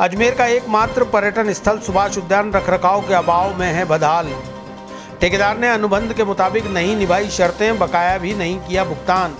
अजमेर का एकमात्र पर्यटन स्थल सुभाष उद्यान रखरखाव के अभाव में है बदहाल। ठेकेदार ने अनुबंध के मुताबिक नहीं निभाई शर्तें, बकाया भी नहीं किया भुगतान।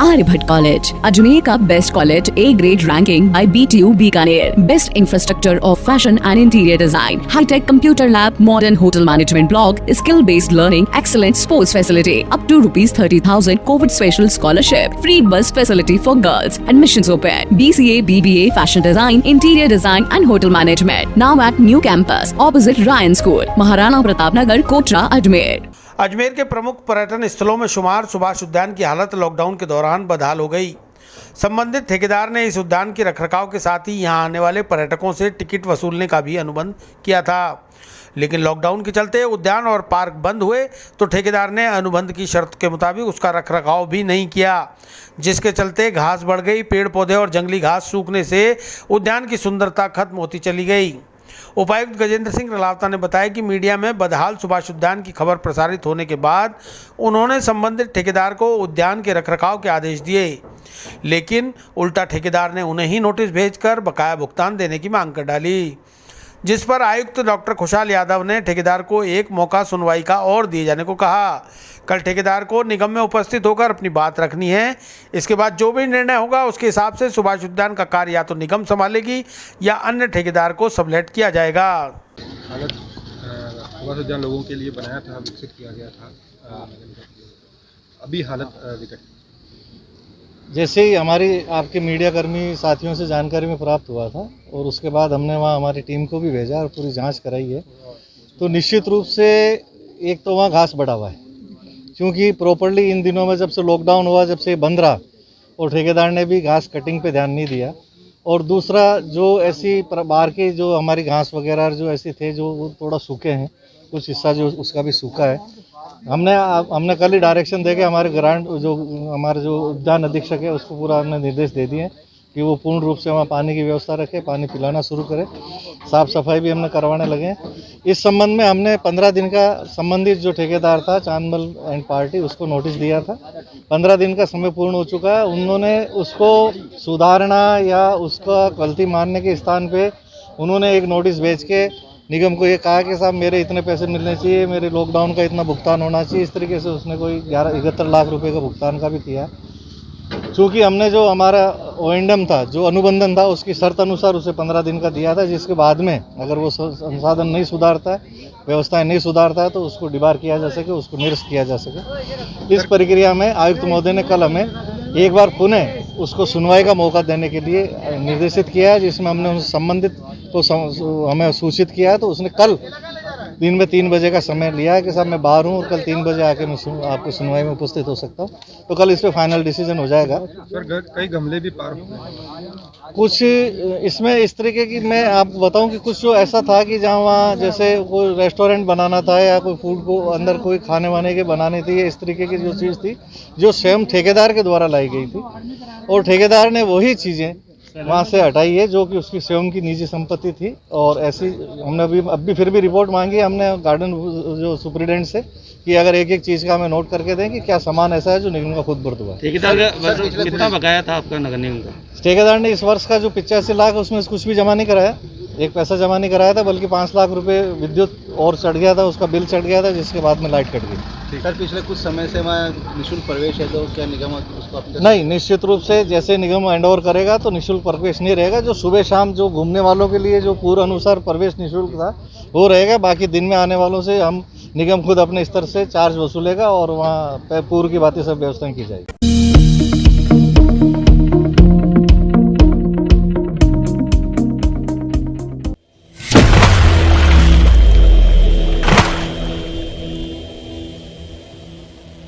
आर्यभट्ट कॉलेज, अजमेर का best college, A grade ranking by BTU Bikaner, best infrastructure of fashion and interior design, hitech computer lab, modern hotel management block, skill based learning, excellent sports facility, up to ₹30,000 covid special scholarship, free bus facility for girls, admissions open, BCA, BBA, fashion design, interior design and hotel management, now at new campus opposite Ryan school, Maharana Pratap Nagar, Kotra, Ajmer. Ajmer के प्रमुख पर्यटन स्थलों में शुमार सुभाष उद्यान की हालत lockdown के दौरान बदहाल हो गई। संबंधित ठेकेदार ने इस उद्यान के रखरखाव के साथ ही यहां आने वाले पर्यटकों से टिकट वसूलने का भी अनुबंध किया था, लेकिन लॉकडाउन के चलते उद्यान और पार्क बंद हुए तो ठेकेदार ने अनुबंध की शर्त के मुताबिक उसका रखरखाव भी नहीं किया, जिसके चलते घास बढ़ गई। पेड़ पौधे और जंगली घास सूखने से उद्यान की सुंदरता खत्म होती चली गई। उपायुक्त गजेंद्र सिंह रलावता ने बताया कि मीडिया में बदहाल सुभाष उद्यान की खबर प्रसारित होने के बाद उन्होंने संबंधित ठेकेदार को उद्यान के रखरखाव के आदेश दिए, लेकिन उल्टा ठेकेदार ने उन्हें ही नोटिस भेजकर बकाया भुगतान देने की मांग कर डाली, जिस पर आयुक्त डॉक्टर खुशहाल यादव ने ठेकेदार को एक मौका सुनवाई का और दिए जाने को कहा। कल ठेकेदार को निगम में उपस्थित होकर अपनी बात रखनी है। इसके बाद जो भी निर्णय होगा उसके हिसाब से सुभाष उद्यान का कार्य या तो निगम संभालेगी या अन्य ठेकेदार को सबलेट किया जाएगा। हालत सुभाष उद्यान लोगों के लिए बनाया था, विकसित किया गया था, अभी हालत विकट। जैसे ही हमारी आपके मीडिया कर्मी साथियों से जानकारी में प्राप्त हुआ था और उसके बाद हमने वहाँ हमारी टीम को भी भेजा और पूरी जांच कराई है, तो निश्चित रूप से एक तो वहाँ घास बढ़ा हुआ है, क्योंकि प्रॉपर्ली इन दिनों में जब से लॉकडाउन हुआ, जब से बंद रहा और ठेकेदार ने भी घास कटिंग पे ध्यान नहीं दिया, और दूसरा जो ऐसी बाहर के जो हमारी घास वगैरह जो ऐसे थे जो वो थोड़ा सूखे हैं, कुछ हिस्सा जो उसका भी सूखा है। हमने कल ही डायरेक्शन दे के हमारे हमारे जो उद्यान अधीक्षक है उसको पूरा हमने निर्देश दे दिए कि वो पूर्ण रूप से वहाँ पानी की व्यवस्था रखे, पानी पिलाना शुरू करें, साफ़ सफाई भी हमने करवाने लगे हैं। इस संबंध में हमने 15 दिन का संबंधित जो ठेकेदार था चांदमल एंड पार्टी, उसको नोटिस दिया था। 15 दिन का समय पूर्ण हो चुका है। उन्होंने उसको सुधारना या उसका गलती मानने के स्थान पे उन्होंने एक नोटिस भेज के निगम को ये कहा कि साहब मेरे इतने पैसे मिलने चाहिए, मेरे लॉकडाउन का इतना भुगतान होना चाहिए। इस तरीके से उसने कोई 71 लाख रुपए का भुगतान का भी किया। चूँकि हमने जो हमारा ओएंडम था, जो अनुबंधन था, उसकी शर्त अनुसार उसे 15 दिन का दिया था, जिसके बाद में अगर वो संसाधन नहीं सुधारता है, व्यवस्थाएं नहीं सुधारता है, तो उसको डिबार किया जा सके, उसको निरस्त किया जा सके। इस प्रक्रिया में आयुक्त महोदय ने कल हमें एक बार पुनः उसको सुनवाई का मौका देने के लिए निर्देशित किया है, जिसमें हमने उनसे संबंधित को हमें सूचित किया है। तो उसने कल दिन में 3 बजे का समय लिया है कि साहब मैं बाहर हूँ और कल 3 बजे आके मैं आपकी सुनवाई में उपस्थित हो सकता हूँ। तो कल इस पर फाइनल डिसीजन हो जाएगा। सर कई गमले भी पार हो गए कुछ इसमें इस तरीके की, मैं आपको बताऊं कि कुछ जो ऐसा था कि जहाँ वहाँ जैसे कोई रेस्टोरेंट बनाना था या कोई फूड को अंदर कोई खाने वाने के बनाने थी, इस तरीके की जो चीज़ थी जो स्वयं ठेकेदार के द्वारा लाई गई थी, और ठेकेदार ने वही चीज़ें वहाँ से हटाई है जो कि उसकी स्वयं की निजी संपत्ति थी। और ऐसी हमने अब भी फिर भी रिपोर्ट मांगी हमने गार्डन जो सुप्रिटेंडेंट से कि अगर एक एक चीज़ का हमें नोट करके दें कि क्या सामान ऐसा है जो निगम का खुद बर्द हुआ है। ठेकेदार का कितना बकाया था आपका नगर निगम का? ठेकेदार ने इस वर्ष का जो 85 लाख उसमें कुछ भी जमा नहीं कराया, एक पैसा जमा नहीं कराया था, बल्कि 5 लाख रुपए विद्युत और चढ़ गया था, उसका बिल चढ़ गया था, जिसके बाद में लाइट कट गई। सर पिछले कुछ समय से वहाँ निःशुल्क प्रवेश है, तो क्या निगम उसको नहीं, निश्चित रूप से जैसे निगम हैंडओवर करेगा तो निःशुल्क प्रवेश नहीं रहेगा। जो सुबह शाम जो घूमने वालों के लिए जो पूर्व अनुसार प्रवेश निःशुल्क था वो रहेगा। बाकी दिन में आने वालों से हम निगम खुद अपने स्तर से चार्ज वसूलेगा और वहाँ पूर्व की बातें सब व्यवस्थाएं की जाएगी।